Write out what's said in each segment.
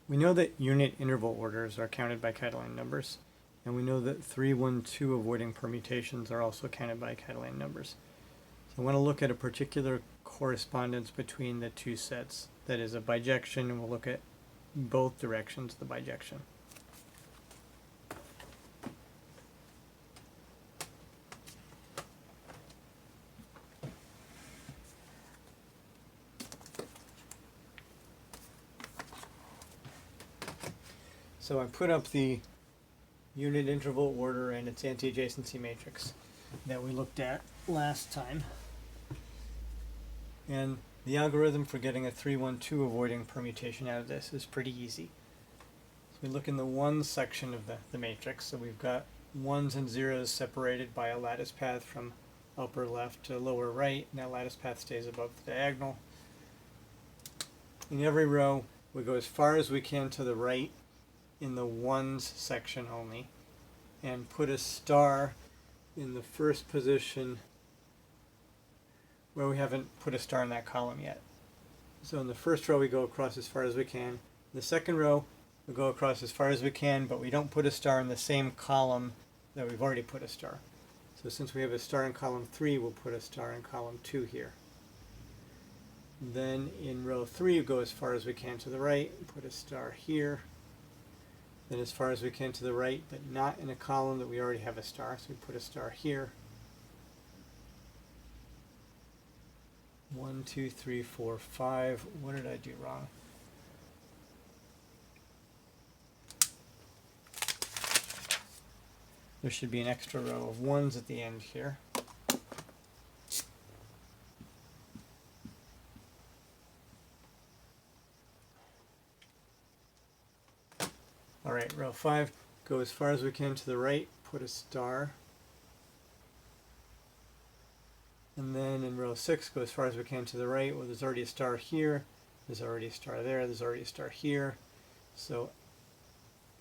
We know that unit interval orders are counted by Catalan numbers, and we know that 3, 1, 2 avoiding permutations are also counted by Catalan numbers. So I want to look at a particular correspondence between the two sets. That is a bijection, and we'll look at both directions of the bijection. So I put up the unit interval order and its anti-adjacency matrix that we looked at last time. And the algorithm for getting a 3, 1, 2 avoiding permutation out of this is pretty easy. So we look in the ones section of the matrix. So we've got ones and zeros separated by a lattice path from upper left to lower right, and that lattice path stays above the diagonal. In every row, we go as far as we can to the right in the ones section only, and put a star in the first position where we haven't put a star in that column yet. So in the first row we go across as far as we can. In the second row we go across as far as we can, but we don't put a star in the same column that we've already put a star. So since we have a star in column 3, we'll put a star in column 2 here. Then in row 3 we go as far as we can to the right, put a star here. Then as far as we can to the right, but not in a column that we already have a star, so we put a star here. 1, 2, 3, 4, 5. What did I do wrong? There should be an extra row of ones at the end here. Alright, row 5, go as far as we can to the right, put a star. And then in row 6, go as far as we can to the right. Well, there's already a star here, there's already a star there, there's already a star here. So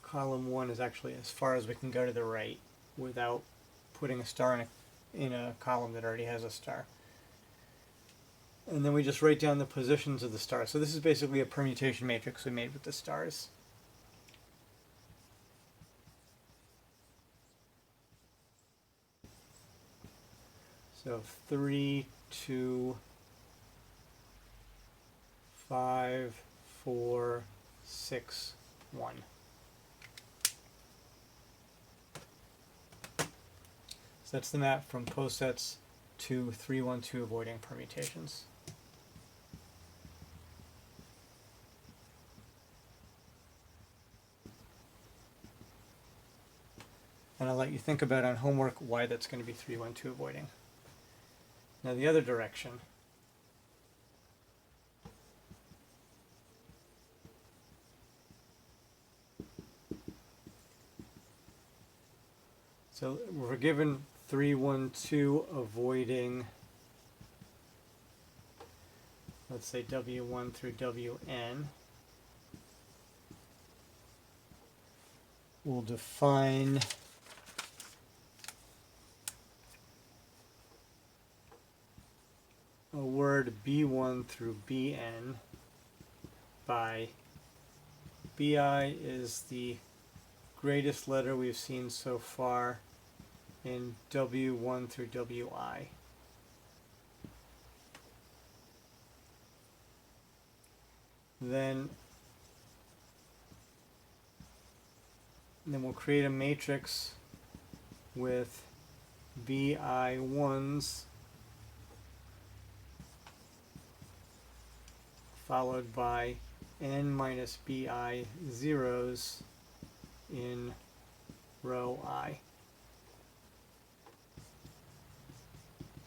column 1 is actually as far as we can go to the right without putting a star in a column that already has a star. And then we just write down the positions of the stars. So this is basically a permutation matrix we made with the stars. So 3, 2, 5, 4, 6, 1. So that's the map from posets to 3, 1, 2 avoiding permutations. And I'll let you think about on homework why that's going to be 3, 1, 2 avoiding. Now the other direction. So we're given 3, 1, 2 avoiding, let's say W1 through Wn. We'll define a word B1 through Bn by Bi is the greatest letter we've seen so far in W1 through Wi. Then we'll create a matrix with Bi1s followed by n minus Bi zeros in row I.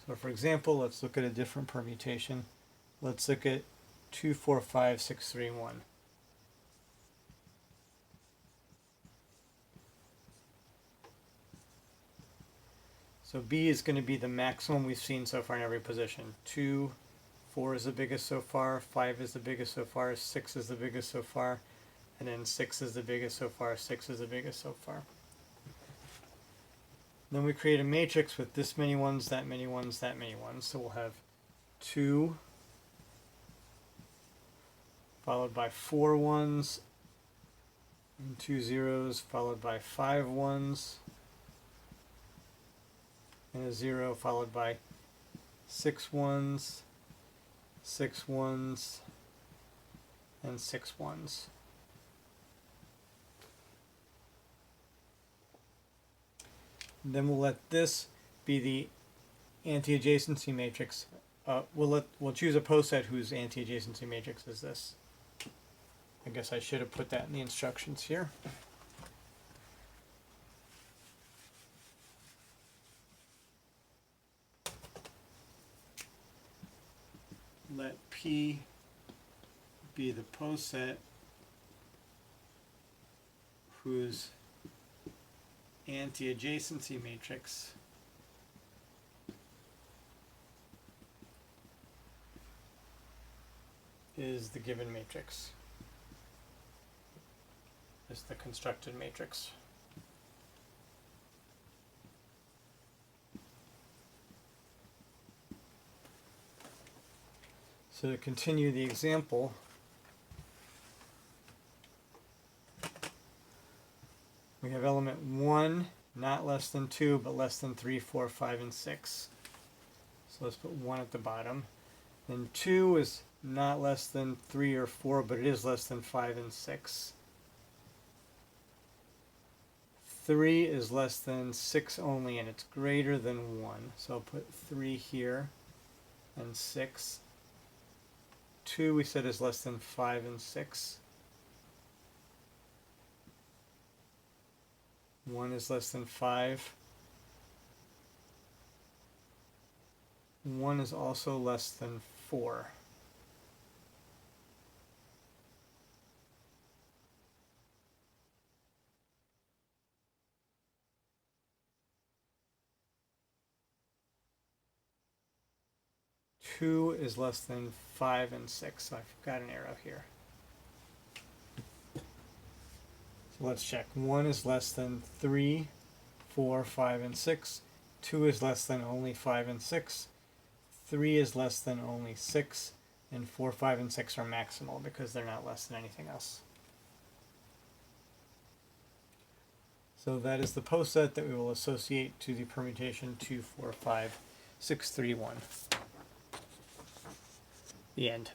So for example, let's look at a different permutation. Let's look at 2, 4, 5, 6, 3, 1. So B is going to be the maximum we've seen so far in every position. 2, 4 is the biggest so far, 5 is the biggest so far, 6 is the biggest so far, and then 6 is the biggest so far, 6 is the biggest so far. Then we create a matrix with this many ones, that many ones, that many ones. So we'll have 2 followed by 4 ones, and 2 zeros followed by 5 ones, and a 0 followed by 6 ones, 6 ones, and 6 ones. And then we'll let this be the anti-adjacency matrix. We'll choose a poset whose anti-adjacency matrix is this. I guess I should have put that in the instructions here. Let P be the poset whose anti-adjacency matrix is the given matrix, is the constructed matrix. So to continue the example, we have element 1 not less than 2 but less than 3, 4, 5, and 6. So let's put 1 at the bottom. Then 2 is not less than 3 or 4, but it is less than 5 and 6. 3 is less than 6 only, and it's greater than 1. So I'll put 3 here, and 6. 2 we said is less than 5 and 6. 1 is less than 5. 1 is also less than 4. Two is less than 5 and 6, so I've got an arrow here. So let's check. 1 is less than 3, 4, 5, and 6. 2 is less than only 5 and 6. 3 is less than only 6. And 4, 5, and 6 are maximal because they're not less than anything else. So that is the poset that we will associate to the permutation 2, 4, 5, 6, 3, 1. The end.